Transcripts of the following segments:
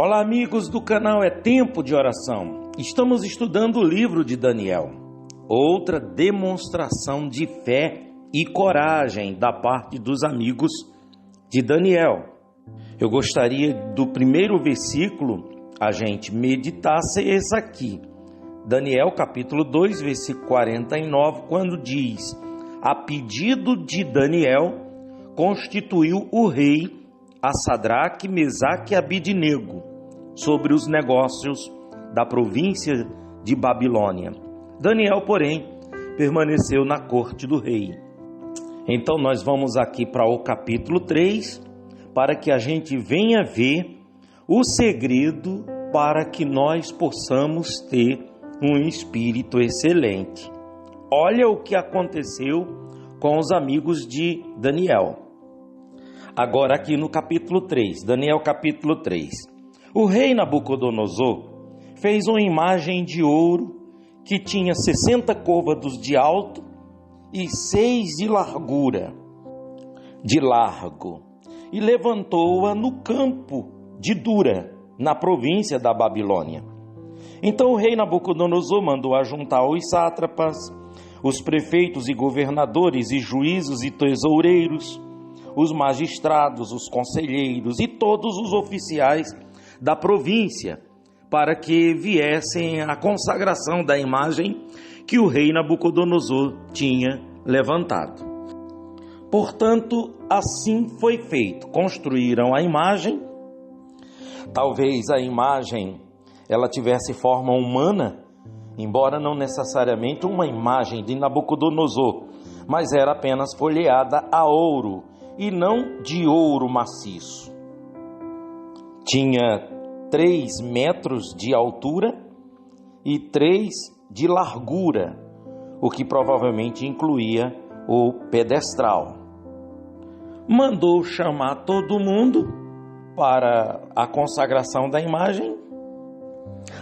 Olá, amigos do canal É Tempo de Oração. Estamos estudando o livro de Daniel. Outra demonstração de fé e coragem da parte dos amigos de Daniel. Eu gostaria do primeiro versículo a gente meditasse esse aqui. Daniel capítulo 2, versículo 49, quando diz: a pedido de Daniel, constituiu o rei a Sadraque, Mesaque e Abidnego sobre os negócios da província de Babilônia. Daniel, porém, permaneceu na corte do rei. Então nós vamos aqui para o capítulo 3, para que a gente venha ver o segredo para que nós possamos ter um espírito excelente. Olha o que aconteceu com os amigos de Daniel. Agora aqui no capítulo 3, Daniel capítulo 3. O rei Nabucodonosor fez uma imagem de ouro que tinha 60 côvados de alto e 6 de largura, de largo, e levantou-a no campo de Dura, na província da Babilônia. Então o rei Nabucodonosor mandou ajuntar os sátrapas, os prefeitos e governadores e juízes e tesoureiros, os magistrados, os conselheiros e todos os oficiais da província, para que viessem à consagração da imagem que o rei Nabucodonosor tinha levantado. Portanto, assim foi feito. Construíram a imagem. Talvez a imagem ela tivesse forma humana, embora não necessariamente uma imagem de Nabucodonosor, mas era apenas folheada a ouro e não de ouro maciço. Tinha 3 metros de altura e 3 de largura, o que provavelmente incluía o pedestral. Mandou chamar todo mundo para a consagração da imagem.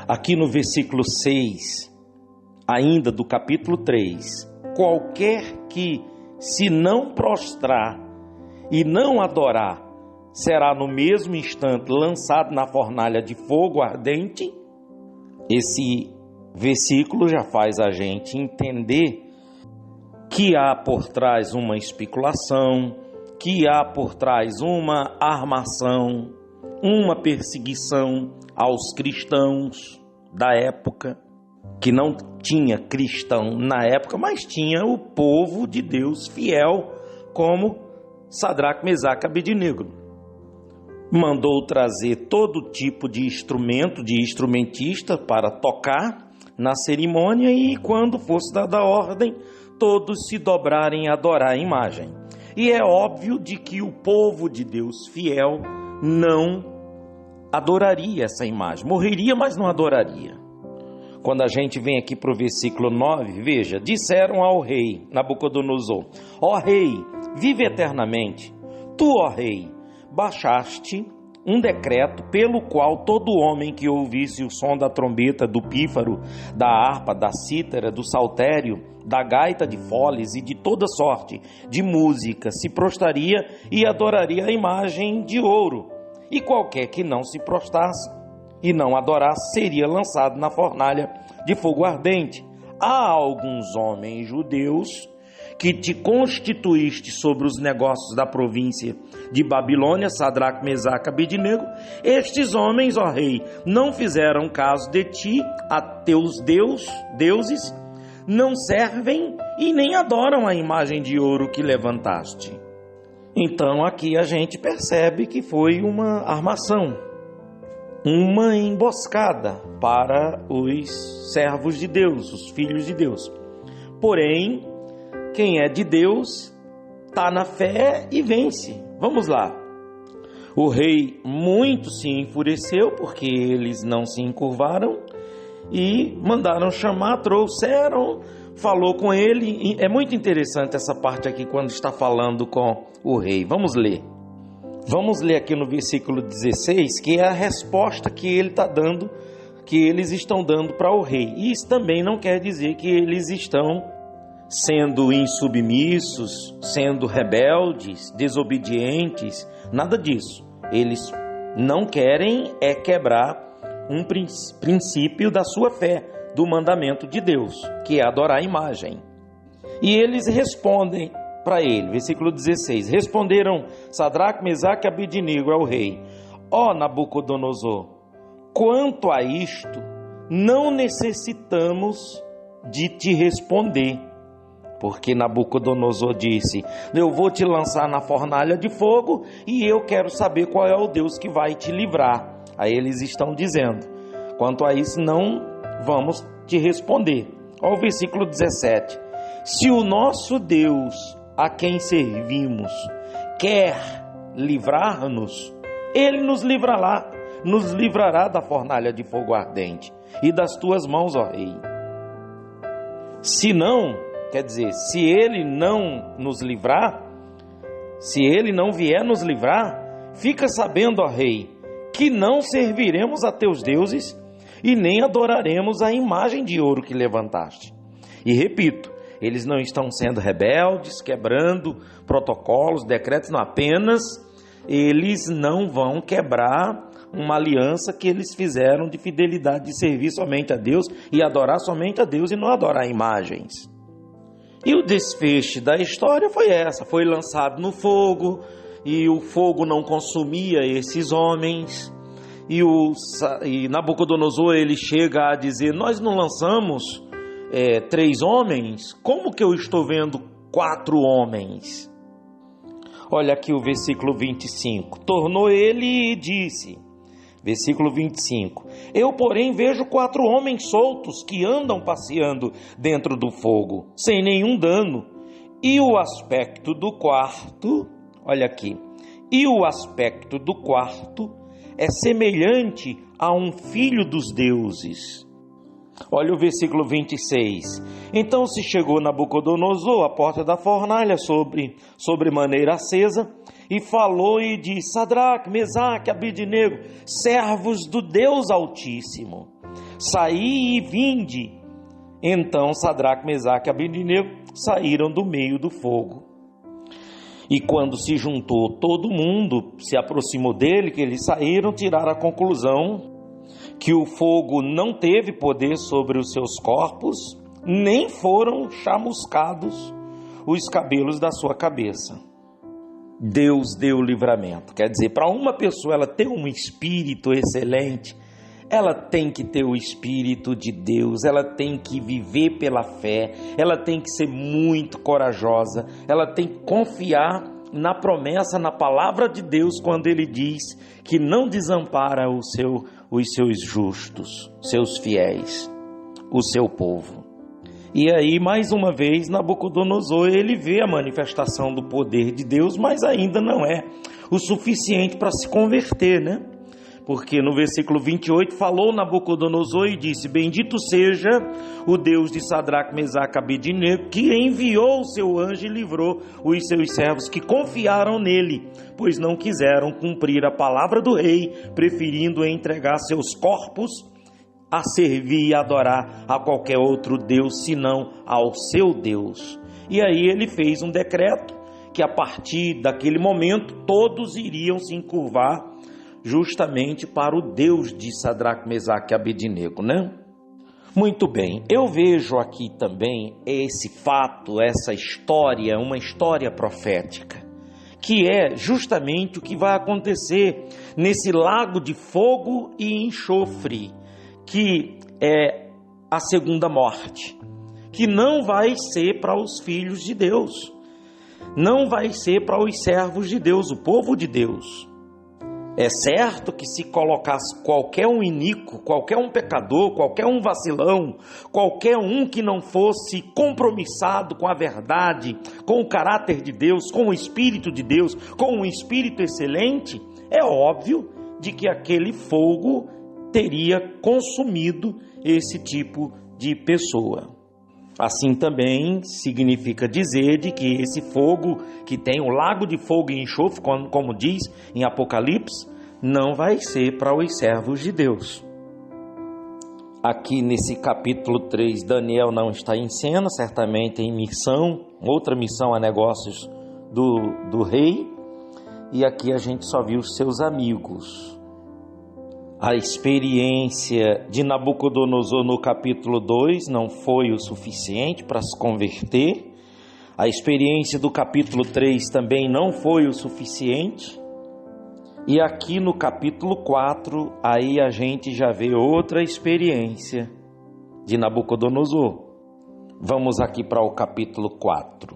Aqui no versículo 6, ainda do capítulo 3, qualquer que se não prostrar e não adorar, será no mesmo instante lançado na fornalha de fogo ardente. Esse versículo já faz a gente entender que há por trás uma especulação, que há por trás uma armação, uma perseguição aos cristãos da época, que não tinha cristão na época, mas tinha o povo de Deus fiel, como Sadraque, Mesaque e Abidnego. Mandou trazer todo tipo de instrumento, de instrumentista para tocar na cerimônia, e quando fosse dada a ordem, todos se dobrarem e adorar a imagem. E é óbvio de que o povo de Deus fiel não adoraria essa imagem, morreria, mas não adoraria. Quando a gente vem aqui para o versículo 9, veja: disseram ao rei Nabucodonosor: ó rei, vive eternamente. Tu, ó rei, baixaste um decreto pelo qual todo homem que ouvisse o som da trombeta, do pífaro, da harpa, da cítara, do saltério, da gaita de foles e de toda sorte de música se prostraria e adoraria a imagem de ouro, e qualquer que não se prostrasse e não adorasse seria lançado na fornalha de fogo ardente. Há alguns homens judeus que te constituíste sobre os negócios da província de Babilônia, Sadraque, Mesaque e Abidnego. Estes homens, ó rei, não fizeram caso de ti, a teus deuses, não servem e nem adoram a imagem de ouro que levantaste. Então aqui a gente percebe que foi uma armação, uma emboscada para os servos de Deus, os filhos de Deus. Porém, quem é de Deus está na fé e vence. Vamos lá. O rei muito se enfureceu porque eles não se encurvaram e mandaram chamar, trouxeram, falou com ele. E é muito interessante essa parte aqui quando está falando com o rei. Vamos ler. Vamos ler aqui no versículo 16, que é a resposta que ele está dando, que eles estão dando para o rei. E isso também não quer dizer que eles estão sendo insubmissos, sendo rebeldes, desobedientes, nada disso. Eles Não querem quebrar um princípio da sua fé, do mandamento de Deus, que é adorar a imagem. E eles respondem para ele, versículo 16, responderam Sadraque, Mesaque e Abednego ao rei: ó Nabucodonosor, quanto a isto, não necessitamos de te responder, porque Nabucodonosor disse: eu vou te lançar na fornalha de fogo e eu quero saber qual é o Deus que vai te livrar. Aí eles estão dizendo: quanto a isso não vamos te responder. Olha o versículo 17: se o nosso Deus a quem servimos quer livrar-nos, ele nos livrará da fornalha de fogo ardente e das tuas mãos, ó rei. Se não, quer dizer, se ele não nos livrar, se ele não vier nos livrar, fica sabendo, ó rei, que não serviremos a teus deuses e nem adoraremos a imagem de ouro que levantaste. E repito, eles não estão sendo rebeldes, quebrando protocolos, decretos, não, apenas eles não vão quebrar uma aliança que eles fizeram de fidelidade, de servir somente a Deus e adorar somente a Deus e não adorar imagens. E o desfecho da história foi essa, foi lançado no fogo, e o fogo não consumia esses homens, e Nabucodonosor ele chega a dizer: nós não lançamos 3 homens, como que eu estou vendo 4 homens? Olha aqui o versículo 25, tornou ele e disse, versículo 25, eu porém vejo 4 homens soltos que andam passeando dentro do fogo, sem nenhum dano, e o aspecto do quarto, olha aqui, e o aspecto do quarto é semelhante a um filho dos deuses. Olha o versículo 26. Então se chegou Nabucodonosor à porta da fornalha sobre maneira acesa, e falou e disse: Sadraque, Mesaque, Abednego, servos do Deus Altíssimo, saí e vinde. Então Sadraque, Mesaque e Abednego saíram do meio do fogo. E quando se juntou todo mundo, se aproximou dele, que eles saíram, tiraram a conclusão que o fogo não teve poder sobre os seus corpos, nem foram chamuscados os cabelos da sua cabeça. Deus deu o livramento. Quer dizer, para uma pessoa ela ter um espírito excelente, ela tem que ter o Espírito de Deus, ela tem que viver pela fé, ela tem que ser muito corajosa, ela tem que confiar na promessa, na palavra de Deus, quando ele diz que não desampara os seus justos, seus fiéis, o seu povo. E aí, mais uma vez, Nabucodonosor, ele vê a manifestação do poder de Deus, mas ainda não é o suficiente para se converter, né? Porque no versículo 28, falou Nabucodonosor e disse: bendito seja o Deus de Sadraque, Mesaque e Abednego, que enviou o seu anjo e livrou os seus servos que confiaram nele, pois não quiseram cumprir a palavra do rei, preferindo entregar seus corpos a servir e adorar a qualquer outro Deus, senão ao seu Deus. E aí ele fez um decreto que a partir daquele momento todos iriam se encurvar justamente para o Deus de Sadraque, Mesaque e Abednego, né? Muito bem, eu vejo aqui também esse fato, essa história, uma história profética, que é justamente o que vai acontecer nesse lago de fogo e enxofre, que é a segunda morte, que não vai ser para os filhos de Deus, não vai ser para os servos de Deus, o povo de Deus. É certo que se colocasse qualquer um iníquo, qualquer um pecador, qualquer um vacilão, qualquer um que não fosse compromissado com a verdade, com o caráter de Deus, com o Espírito de Deus, com um espírito excelente, é óbvio de que aquele fogo teria consumido esse tipo de pessoa. Assim também significa dizer de que esse fogo, que tem o lago de fogo e enxofre, como diz em Apocalipse, não vai ser para os servos de Deus. Aqui nesse capítulo 3, Daniel não está em cena, certamente em missão, outra missão a negócios do rei, e aqui a gente só viu os seus amigos. A experiência de Nabucodonosor no capítulo 2 não foi o suficiente para se converter. A experiência do capítulo 3 também não foi o suficiente. E aqui no capítulo 4, aí a gente já vê outra experiência de Nabucodonosor. Vamos aqui para o capítulo 4.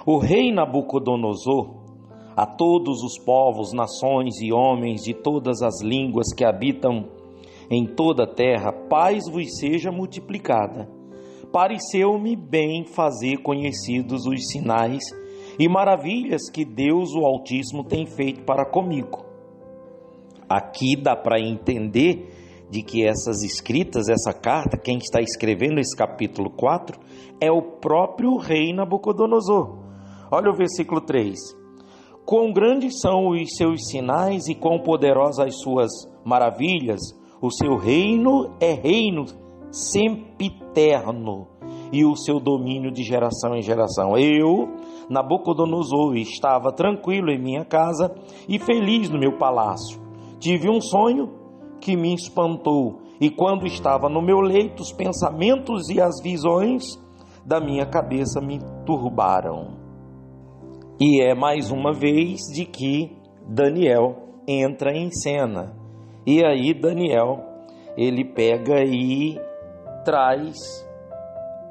O rei Nabucodonosor, a todos os povos, nações e homens de todas as línguas que habitam em toda a terra, paz vos seja multiplicada. Pareceu-me bem fazer conhecidos os sinais e maravilhas que Deus, o Altíssimo, tem feito para comigo. Aqui dá para entender de que essas escritas, essa carta, quem está escrevendo esse capítulo 4 é o próprio rei Nabucodonosor. Olha o versículo 3. Quão grandes são os seus sinais e quão poderosas as suas maravilhas. O seu reino é reino sempiterno e o seu domínio de geração em geração. Eu, Nabucodonosor, estava tranquilo em minha casa e feliz no meu palácio. Tive um sonho que me espantou, e quando estava no meu leito, os pensamentos e as visões da minha cabeça me turbaram. E é mais uma vez de que Daniel entra em cena. E aí Daniel, ele pega e traz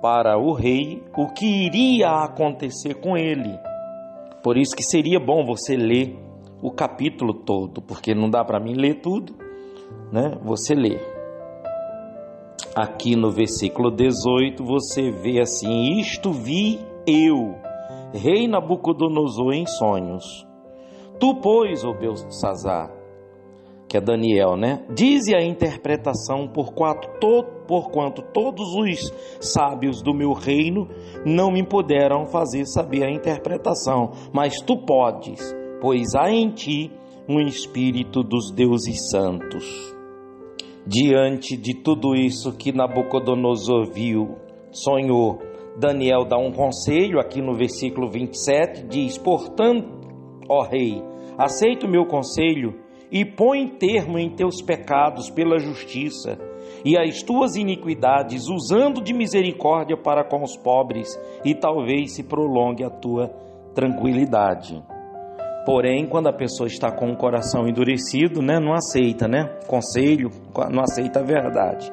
para o rei o que iria acontecer com ele. Por isso que seria bom você ler o capítulo todo, porque não dá para mim ler tudo, né? Você lê. Aqui no versículo 18 você vê assim: isto vi eu, rei Nabucodonosor, em sonhos. Tu, pois, ó Beltesazar, que é Daniel, né? Dize a interpretação, porquanto todos os sábios do meu reino não me puderam fazer saber a interpretação, mas tu podes, pois há em ti um espírito dos deuses santos. Diante de tudo isso que Nabucodonosor viu, sonhou, Daniel dá um conselho aqui no versículo 27, diz: portanto, ó rei, aceita o meu conselho e põe termo em teus pecados pela justiça e as tuas iniquidades, usando de misericórdia para com os pobres, e talvez se prolongue a tua tranquilidade. Porém, quando a pessoa está com o coração endurecido, não aceita, conselho, não aceita a verdade.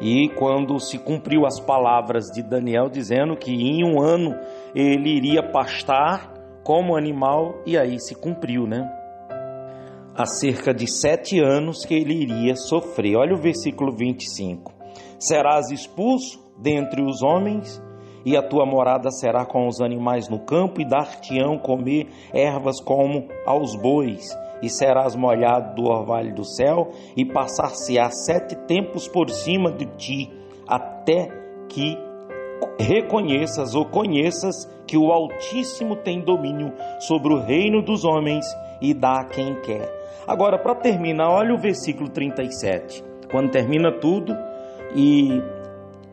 E quando se cumpriu as palavras de Daniel dizendo que em um ano ele iria pastar como animal, e aí se cumpriu, há cerca de 7 anos que ele iria sofrer. Olha o versículo 25. Serás expulso dentre os homens, e a tua morada será com os animais no campo, e dar-te-ão comer ervas como aos bois, e serás molhado do orvalho do céu, e passar-se-á 7 tempos por cima de ti, até que reconheças ou conheças que o Altíssimo tem domínio sobre o reino dos homens e dá a quem quer. Agora, para terminar, olha o versículo 37. Quando termina tudo, e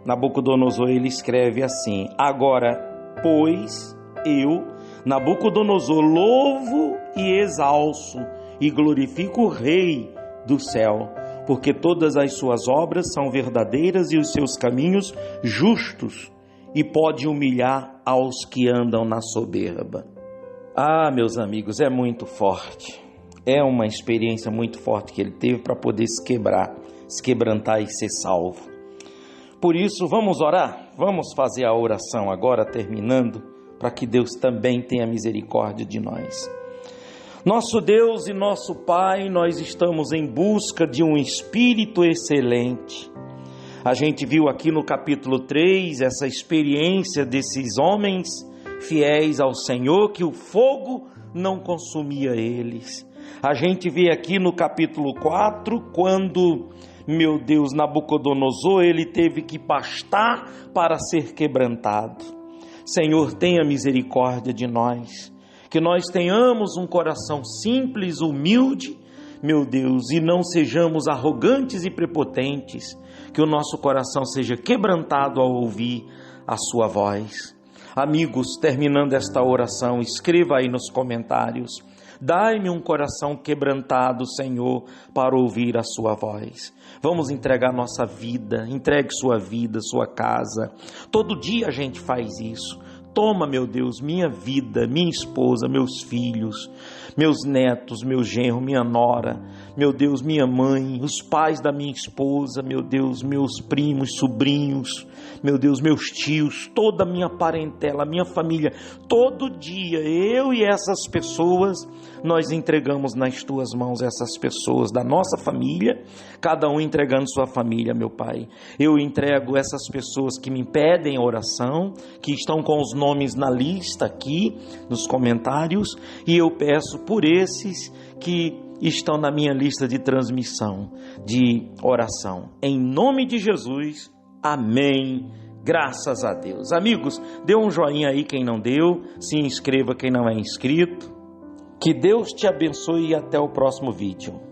Nabucodonosor ele escreve assim: agora, pois, eu, Nabucodonosor, louvo e exalço e glorifico o Rei do céu, porque todas as suas obras são verdadeiras e os seus caminhos justos, e pode humilhar aos que andam na soberba. Ah, meus amigos, é muito forte. É uma experiência muito forte que ele teve para poder se quebrantar e ser salvo. Por isso, vamos orar? Vamos fazer a oração agora, terminando, para que Deus também tenha misericórdia de nós. Nosso Deus e nosso Pai, nós estamos em busca de um espírito excelente. A gente viu aqui no capítulo 3 essa experiência desses homens fiéis ao Senhor, que o fogo não consumia eles. A gente vê aqui no capítulo 4, quando, meu Deus, Nabucodonosor, ele teve que pastar para ser quebrantado. Senhor, tenha misericórdia de nós, que nós tenhamos um coração simples, humilde, meu Deus, e não sejamos arrogantes e prepotentes, que o nosso coração seja quebrantado ao ouvir a sua voz. Amigos, terminando esta oração, escreva aí nos comentários: Dai-me um coração quebrantado, Senhor, para ouvir a sua voz. Vamos entregar nossa vida, entregue sua vida, sua casa. Todo dia a gente faz isso. Toma, meu Deus, minha vida, minha esposa, meus filhos, meus netos, meu genro, minha nora, meu Deus, minha mãe, os pais da minha esposa, meu Deus, meus primos, sobrinhos, meu Deus, meus tios, toda a minha parentela, minha família. Todo dia, eu e essas pessoas, nós entregamos nas tuas mãos essas pessoas da nossa família, cada um entregando sua família, meu Pai. Eu entrego essas pessoas que me pedem oração, que estão com os nomes na lista aqui, nos comentários, e eu peço por esses que estão na minha lista de transmissão, de oração. Em nome de Jesus, amém. Graças a Deus. Amigos, dê um joinha aí quem não deu, se inscreva quem não é inscrito. Que Deus te abençoe e até o próximo vídeo.